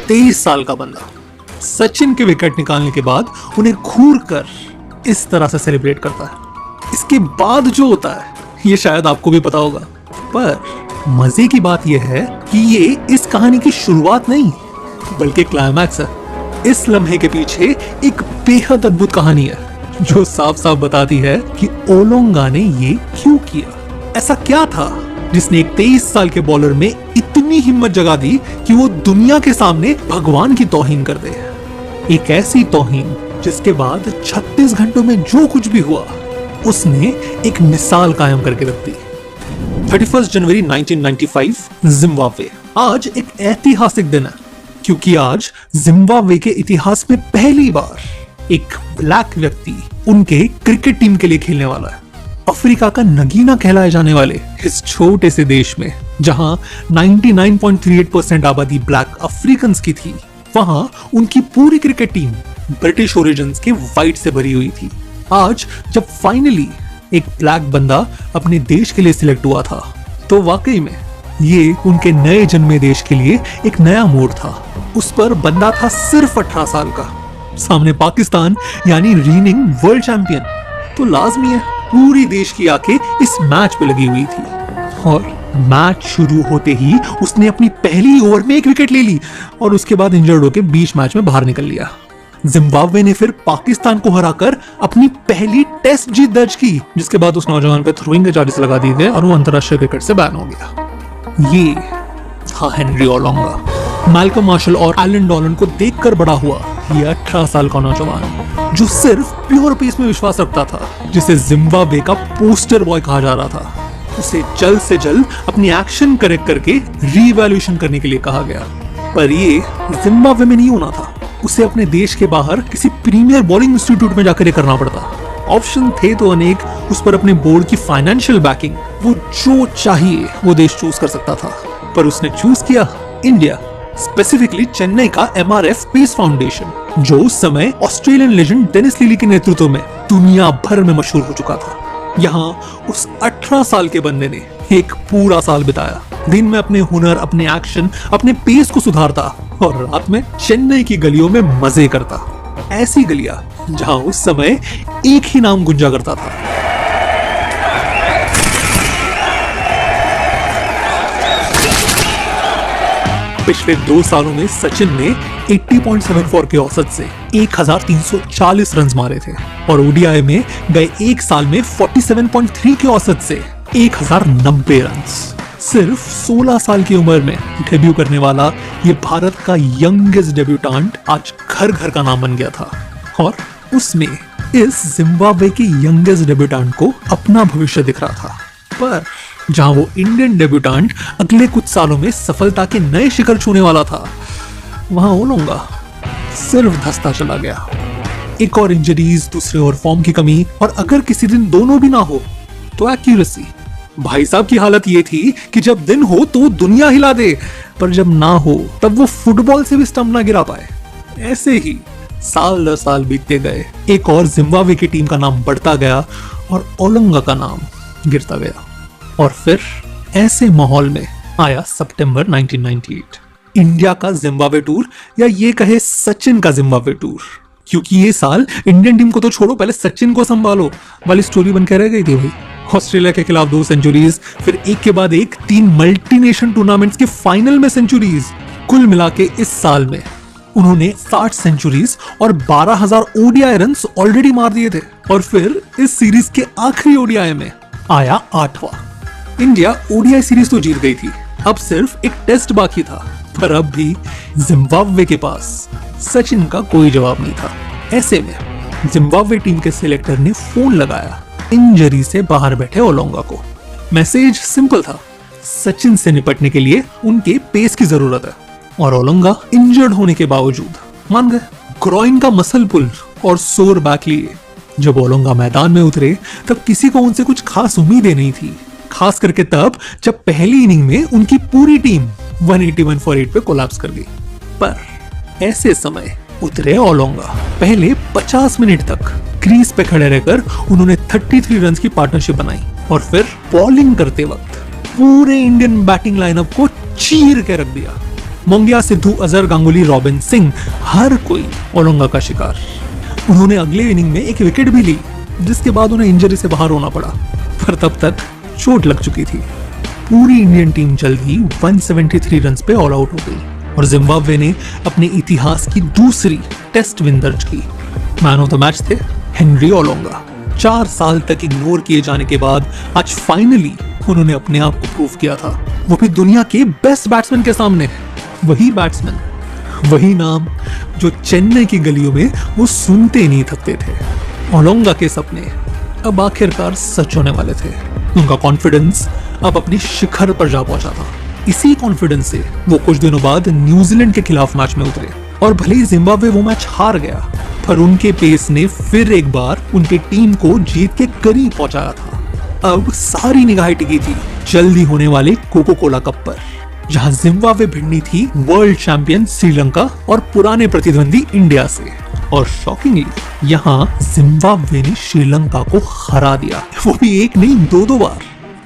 23 साल का बंदा सचिन के विकेट निकालने के बाद उन्हें घूर कर इस तरह से सेलिब्रेट करता है। इसके बाद जो होता है ये शायद आपको भी पता होगा, पर मजे की बात यह है कि ये इस कहानी की शुरुआत नहीं बल्कि क्लाइमैक्स है। इस लम्हे के पीछे एक बेहद अद्भुत कहानी है जो साफ साफ बताती है कि ओलोंगा ने ये क्यों किया। ऐसा क्या था जिसने एक 23 साल के बॉलर में इतनी हिम्मत जगा दी कि वो दुनिया के सामने भगवान की तौहीन कर दे। एक ऐसी तौहीन जिसके बाद 36 घंटों में जो कुछ भी हुआ उसने एक मिसाल कायम करके रख दी। 31 जनवरी 1995 जिम्बाब्वे। आज एक ऐतिहासिक दिन है क्योंकि आज जिम्बाब्वे के इतिहास में पहली बार एक ब्लैक व्यक्ति उनके क्रिकेट टीम के लिए खेलने वाला है। अफ्रीका का नगीना कहलाए जाने वाले इस छोटे से देश में जहां 99.38% आबादी ब्लैक अफ्रीकन की थी, वहां उनकी पूरी क्रिकेट टीम ब्रिटिश ओरिजिन्स के व्हाइट से भरी हुई थी। आज जब फाइनली एक ब्लैक बंदा अपने देश के लिए सिलेक्ट हुआ था तो वाकई में ये उनके नए जन्मे देश के लिए एक नया मोड़ था। उस पर बंदा था सिर्फ 18 साल का, सामने पाकिस्तान यानी रीनिंग वर्ल्ड चैंपियन। तो लाजमी है पूरी देश की आंखें इस मैच पे लगी हुई थी और मैच शुरू होते ही उसने अपनी पहली ओवर में एक विकेट ले ली और उसके बाद इंजर्ड होकर बीच मैच में बाहर निकल लिया। जिम्बाब्वे ने फिर पाकिस्तान को हराकर अपनी पहली टेस्ट जीत दर्ज की, जिसके बाद उस नौजवान पे थ्रोइंग के चार्जेस लगा दिए गए और वो अंतरराष्ट्रीय क्रिकेट से बैन हो गया। ये था हेनरी ओलोंगा। मैल्कम मार्शल और एलन डॉलन को देखकर बड़ा हुआ ये 18 साल का नौजवान जो सिर्फ प्योर पेस में विश्वास रखता था, जिसे जिम्बाब्वे का पोस्टर बॉय कहा जा रहा था। उसे जल्द से जल्द अपनी एक्शन करेक्ट करके रीवैल्यूएशन करने के लिए कहा गया, पर ये जिम्बाब्वे में नहीं होना था। उसे अपने देश के बाहर किसी प्रीमियर बॉलिंग इंस्टीट्यूट में जाकर करना पड़ता। ऑप्शन थे तो अनेक, उस पर अपने बोर्ड की फाइनेंशियल बैकिंग, वो जो चाहिए वो देश चूज कर सकता था, पर उसने चूज किया इंडिया, स्पेसिफिकली चेन्नई का MRF पेस फाउंडेशन, जो उस समय ऑस्ट्रेलियन लेजेंड डेनिस लिली के नेतृत्व में दुनिया भर में मशहूर हो चुका था। यहाँ उस 18 साल के बंदे ने एक पूरा साल बिताया, दिन में अपने हुनर, अपने एक्शन, अपने पेस को सुधारता और रात में चेन्नई की गलियों में मजे करता। ऐसी गलियां जहां उस समय एक ही नाम गुंजा करता था, पिछले 2 सालों में सचिन ने 80.74 के औसत से 1340 रन मारे थे और ओडीआई में गए एक साल में 47.3 के औसत से 1090 रन। सिर्फ 16 साल की उम्र में डेब्यू करने वाला ये भारत का यंगेस्ट डेब्यूटेंट आज घर घर का नाम बन गया था और उसमें इस जिम्बाब्वे के यंगेस्ट डेब्यूटेंट को अपना भविष्य दिख रहा था। पर जहां वो इंडियन डेब्यूटेंट अगले कुछ सालों में सफलता के नए शिखर छूने वाला था, वहां ओलोंगा सिर्फ धंसता चला गया। एक और इंजरीज, दूसरे और फॉर्म की कमी, और अगर किसी दिन दोनों भी ना हो तो एक्यूरेसी। भाई साहब की हालत ये थी कि जब दिन हो तो वो दुनिया हिला दे, पर जब ना हो तब वो फुटबॉल से भी स्टंप ना गिरा पाए। ऐसे ही साल दर साल बीतते गए, एक और जिम्बाब्वे की टीम का नाम बढ़ता गया और ओलोंगा का नाम गिरता गया। और फिर ऐसे माहौल में आया सितंबर 1998, इंडिया का जिम्बाब्वे टूर, या ये कहे सचिन का जिम्बाब्वे टूर, क्योंकि ये साल इंडियन टीम को तो छोड़ो, पहले सचिन को संभालो वाली स्टोरी बनकर रह गई थी भाई। ऑस्ट्रेलिया के खिलाफ 2 सेंचुरीज, फिर एक के बाद एक 3 मल्टीनेशन टूर्नामेंट्स के फाइनल में सेंचुरीज। कुल मिला के इस साल में उन्होंने 60 सेंचुरीज और 12,000 ओडीआई रन ऑलरेडी मार दिए थे। और फिर इस सीरीज के आखिरी ओडीआई में आया 8वां। इंडिया ओडीआई सीरीज तो जीत गई थी, अब सिर्फ एक टेस्ट बाकी था, पर अब भी जिम्बाब्वे के पास सचिन का कोई जवाब नहीं था। ऐसे में जिम्बाब्वे टीम के सिलेक्टर ने फोन लगाया इंजरी से बाहर बैठे ओलोंगा को। मैसेज सिंपल था, सचिन से निपटने के लिए उनके पेस की जरूरत है, और ओलोंगा इंजर्ड होने के बावजूद मान गए। ग्रॉइन का मसल पुल और सोर बैक लिए जब ओलोंगा मैदान में उतरे तब किसी को उनसे कुछ खास उम्मीदें नहीं थी, खास करके तब जब पहली इनिंग में उनकी पूरी टीम 181 फॉर 8 पे कोलैप्स कर गई। पर ऐसे समय उतरे ओलोंगा। पहले 50 मिनट तक क्रीज पे खड़े रहकर उन्होंने 33 रन की पार्टनरशिप बनाई और फिर बॉलिंग करते वक्त पूरे इंडियन बैटिंग लाइनअप को चीर के रख दिया। मोंगिया, सिद्धू, अजहर, गांगुली, रॉबिन सिंह, हर कोई ओलोंगा का शिकार। उन्होंने अगले इनिंग में एक विकेट भी ली, जिसके बाद उन्हें इंजरी से बाहर होना पड़ा, पर तब तक चोट लग चुकी थी। पूरी इंडियन टीम जल्द ही 173 रन्स पे ऑल आउट हो गई और जिम्बाब्वे ने अपने इतिहास की दूसरी टेस्ट विन दर्ज की। मैन ऑफ द मैच थे हेनरी ओलोंगा। 4 साल तक इग्नोर किए जाने के बाद आज फाइनली उन्होंने अपने आप को प्रूव किया था, वो भी दुनिया के बेस्ट बैट्समैन के सामने। वही बैट्समैन, वही नाम जो चेन्नई की गलियों में वो सुनते नहीं थकते थे। ओलोंगा के सपने अब आखिरकार सच होने वाले थे। उनका कॉन्फिडेंस अब अपनी शिखर पर जा पहुंचा था। इसी कॉन्फिडेंस से वो कुछ दिनों बाद न्यूजीलैंड के खिलाफ मैच में उतरे और भले ही जिम्बाब्वे वो मैच हार गया, पर उनके पेस ने फिर एक बार उनकी टीम को जीत के करीब पहुंचाया था। अब सारी निगाहें टिकी थी जल्दी होने वाले कोको कोला कप पर, जहां जिम्बाब्वे भिड़नी थी वर्ल्ड चैंपियन श्रीलंका और पुराने प्रतिद्वंदी इंडिया से। और शॉकिंगली यहाँ जिम्बाब्वे ने श्रीलंका को हरा दिया, वो भी एक नहीं 2 बार।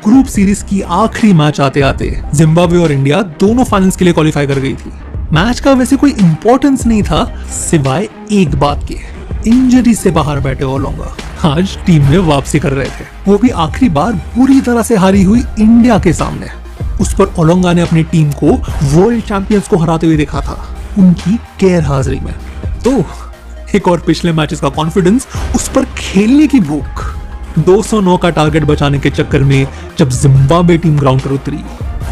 ग्रुप सीरीज की आखिरी मैच आते आते जिम्बाब्वे और इंडिया दोनों फाइनल्स के लिए क्वालिफाई कर गई थी। मैच का वैसे कोई इंपॉर्टेंस नहीं था सिवाय एक बात के, इंजरी से बाहर बैठे ओलोंगा आज टीम में वापसी कर रहे थे, वो भी आखिरी बार बुरी तरह से हारी हुई इंडिया के सामने। उस पर ओलोंगा ने अपनी टीम को वर्ल्ड चैंपियंस को हराते हुए देखा था, उनकी गैर हाजिरी में। तो एक और पिछले मैचेस का कॉन्फिडेंस, उस पर खेलने की भूख। 209 का टारगेट बचाने के चक्कर में जब जिम्बाब्वे टीम ग्राउंड पर उतरी,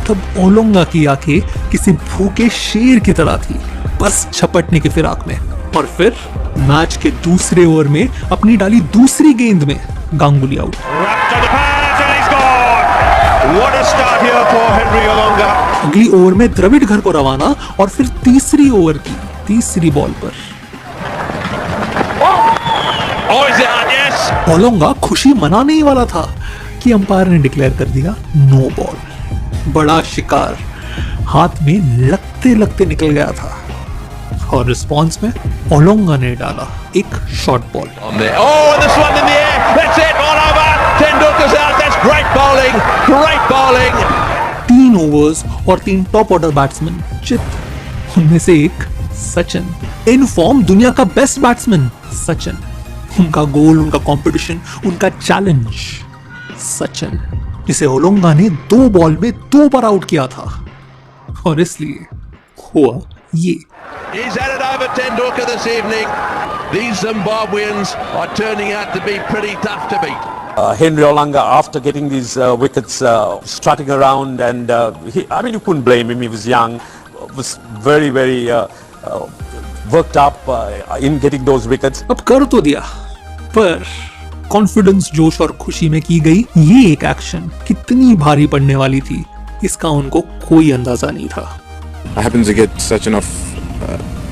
तब ओलोंगा की आंखें किसी भूखे शेर की तरह थी, बस झपटने की फिराक में। और फिर मैच के दूसरे ओवर में अपनी डाली दूसरी गेंद में गांगुली आउट। अगली ओवर में द्रविड़ घर को रवाना और फिर तीसरी ओवर की तीसरी बॉल पर ओलोंगा खुशी मनाने ही वाला था कि अंपायर ने डिक्लेयर कर दिया नो बॉल। बड़ा शिकार हाथ में लगते लगते निकल गया था और रिस्पांस में ओलोंगा ने डाला एक शॉर्ट बॉल। 3 ओवर्स और 3 टॉप ऑर्डर बैट्समैन चित, उनमें से एक सचिन, इन फॉर्म दुनिया का बेस्ट बैट्समैन सचिन। उनका गोल, उनका कंपटीशन, उनका चैलेंज सचिन, जिसे ओलोंगा ने 2 बॉल में 2 बार आउट किया था। और इसलिए हुआ ये। He's headed over Tendulkar this evening. These Zimbabweans are turning out to be pretty tough to beat. Henry Olanga, after getting these wickets, strutting around, and you couldn't blame him. He was young, was very, very worked up in getting those wickets. अब कर तो दिया, पर confidence, जोश और खुशी में की गई ये एक एक्शन कितनी भारी पड़ने वाली थी, इसका उनको कोई अंदाजा नहीं था। I happened to get Sachin off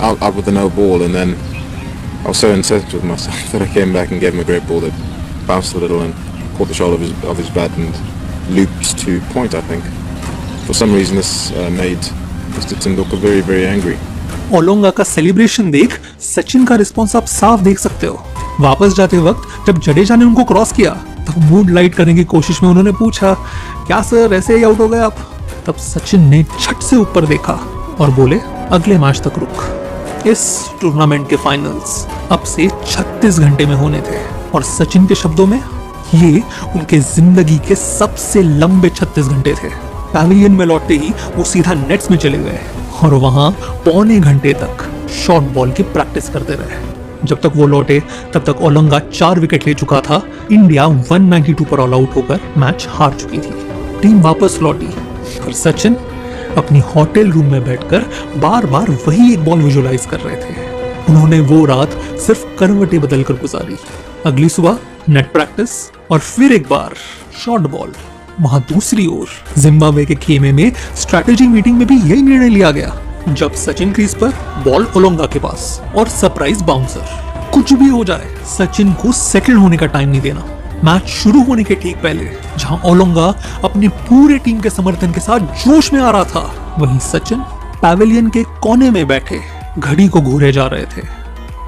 out with a no ball, and then I was so incensed with myself that I came back and gave him a great ball that bounced a little and caught the shoulder of his bat and looped to point. I think for some reason this made Mr. Tendulkar very, very angry. Olonga का celebration देख सचिन का response आप साफ देख सकते हो। वापस जाते वक्त जब जडेजा ने उनको क्रॉस किया, तब मूड लाइट करने की कोशिश में उन्होंने पूछा, क्या सर ऐसे ही आउट हो गए आप? तब सचिन ने झट से ऊपर देखा और बोले, अगले मैच तक रुक। इस टूर्नामेंट के फाइनल्स अब से 36 घंटे में होने थे और सचिन के शब्दों में ये उनके जिंदगी के सबसे लंबे 36 घंटे थे। पैविलियन में लौटते ही वो सीधा नेट्स में चले गए और वहां पौने घंटे तक शॉर्ट बॉल की प्रैक्टिस करते रहे। जब तक वो लौटे तब तक ओलोंगा 4 विकेट ले चुका था। इंडिया 192 पर ऑल आउट होकर मैच हार चुकी थी। टीम वापस लौटी और सचिन अपनी होटल रूम में बैठकर बार बार वही एक बॉल विजुअलाइज कर रहे थे। उन्होंने वो रात सिर्फ करवटें बदलकर गुजारी। अगली सुबह नेट प्रैक्टिस और फिर एक बार शॉर्ट बॉल। वहां दूसरी ओर जिम्बाब्वे के खेमे में स्ट्रैटेजी मीटिंग में भी यही निर्णय लिया गया। जब सचिन क्रीज पर, बॉल ओलोंगा के पास और सरप्राइज बाउंसर। कुछ भी हो जाए, सचिन को सेटल होने का टाइम नहीं देना। मैच शुरू होने के ठीक पहले जहां ओलोंगा अपनी पूरे टीम के समर्थन के साथ जोश में आ रहा था, वहीं सचिन पैविलियन के कोने में बैठे घड़ी को घूरे जा रहे थे।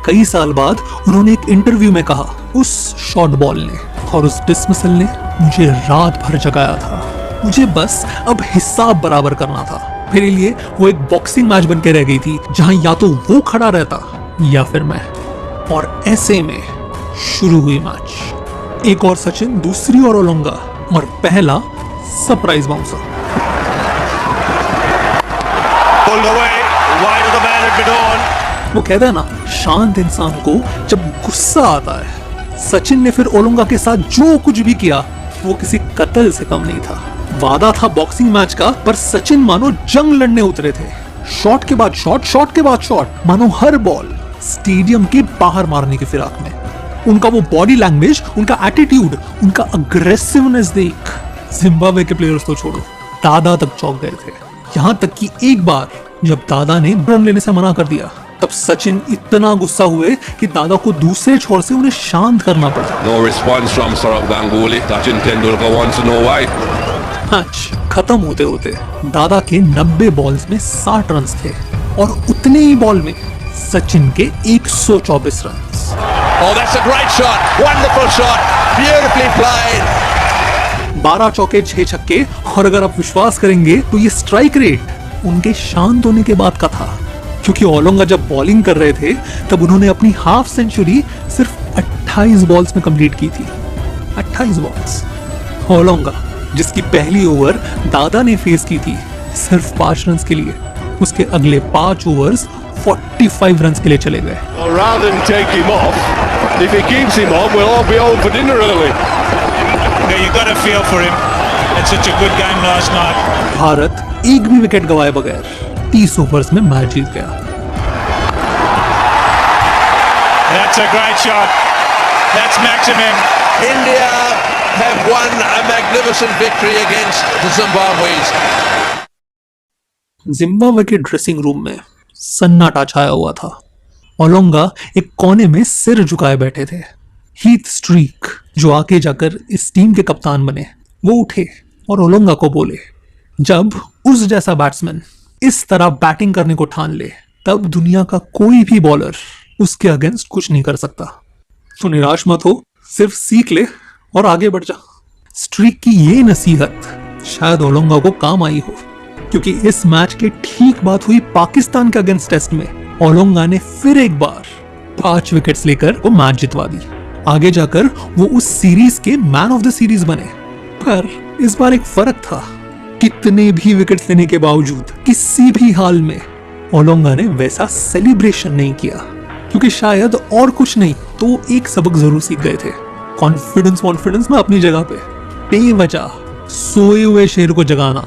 कई साल बाद उन्होंने एक इंटरव्यू में कहा, उस शॉर्ट बॉल ने और उस डिसमिसल ने मुझे रात भर जगाया था। मुझे बस अब हिसाब बराबर करना था। मेरे लिए वो एक बॉक्सिंग मैच बन के रह गई थी जहां या तो वो खड़ा रहता या फिर मैं। और ऐसे में शुरू हुई मैच। एक और सचिन, दूसरी और ओलोंगा, और पहला सरप्राइज बाउंसर। वो कहता है ना, शांत इंसान को जब गुस्सा आता है। सचिन ने फिर ओलोंगा के साथ जो कुछ भी किया वो किसी कत्ल से कम नहीं था। वादा था बॉक्सिंग मैच का, पर सचिन मानो जंग लड़ने उतरे थे। शॉट के बाद शॉट, शॉट के बाद शॉट, मानो हर बॉल स्टेडियम के बाहर मारने की फिराक में। उनका वो बॉडी लैंग्वेज, उनका एटीट्यूड, उनका अग्रेसिवनेस देख जिम्बाब्वे के प्लेयर्स तो छोड़ो, दादा तक चौंक गए थे। यहां तक कि एक बार जब दादा ने रन लेने से मना कर दिया, तब सचिन इतना गुस्सा हुए कि दादा को दूसरे छोर से उन्हें शांत करना पड़ा। No response from Saurabh Ganguly. Sachin Tendulkar wants to know why. Match खत्म होते होते दादा के 90 बॉल्स में 60 रन थे और उतने ही बॉल में सचिन के 124 run. Oh, that's a great shot. Wonderful shot. Beautifully played. 12 चौके 6 छक्के, और अगर आप विश्वास करेंगे तो ये स्ट्राइक रेट उनके शांत होने के बाद का था, क्योंकि ओलोंगा जब बॉलिंग कर रहे थे तब उन्होंने अपनी हाफ सेंचुरी सिर्फ 28 बॉल्स में कंप्लीट की थी। 28 बॉल्स। ओलोंगा, जिसकी पहली ओवर दादा ने फेस की थी सिर्फ 5 रन के लिए, उसके अगले 5 ओवर्स 45 रन के लिए चले गए। Well, rather than take him off, if he keeps him on, we'll all be home for dinner early. Yeah, you got a feel for him. It's such a good game last night. Bharat एक भी wicket गंवाए बगैर 30 overs में match जीत गया। That's a great shot. That's maximum. India have won a magnificent victory against the Zimbabweans. Zimbabwe के dressing room में सन्नाटा छाया हुआ था। ओलोंगा एक कोने में सिर झुकाए बैठे थे। हीथ स्ट्रीक, जो आगे जाकर इस टीम के कप्तान बने, वो उठे और ओलोंगा को बोले, जब उस जैसा बैट्समैन इस तरह बैटिंग करने को ठान ले, तब दुनिया का कोई भी बॉलर उसके अगेंस्ट कुछ नहीं कर सकता। तो निराश मत हो, सिर्फ सीख ले और आगे बढ़ जा। स्ट्रीक की ये नसीहत शायद ओलोंगा को काम आई हो, क्योंकि इस मैच के ठीक बाद हुई पाकिस्तान के अगेंस्ट टेस्ट में ओलोंगा ने फिर एक बार 5 विकेट्स लेकर वो मैच जितवा दी। आगे जाकर वो उस सीरीज के मैन ऑफ द सीरीज बने। पर इस बार एक फर्क था, कितने भी विकेट्स लेने के बावजूद किसी भी हाल में ओलोंगा ने वैसा सेलिब्रेशन नहीं किया, क्योंकि शायद और कुछ नहीं तो एक सबक जरूर सीख गए थे। कॉन्फिडेंस ना अपनी जगह पे, बेवजह सोए हुए शेर को जगाना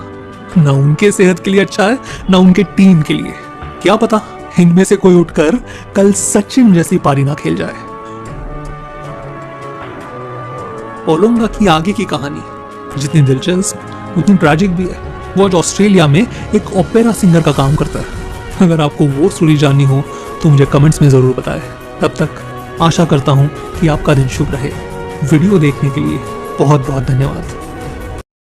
ना उनके सेहत के लिए अच्छा है ना उनके टीम के लिए। क्या पता इनमें से कोई उठकर कल सचिन जैसी पारी ना खेल जाए। ओलोंगा की आगे की कहानी जितनी दिलचस्प उतनी ट्रैजिक भी है। वो आज ऑस्ट्रेलिया में एक ओपेरा सिंगर का काम करता है। अगर आपको वो स्टोरी जाननी हो तो मुझे कमेंट्स में जरूर बताएं। तब तक आशा करता हूं कि आपका दिन शुभ रहे। वीडियो देखने के लिए बहुत बहुत धन्यवाद।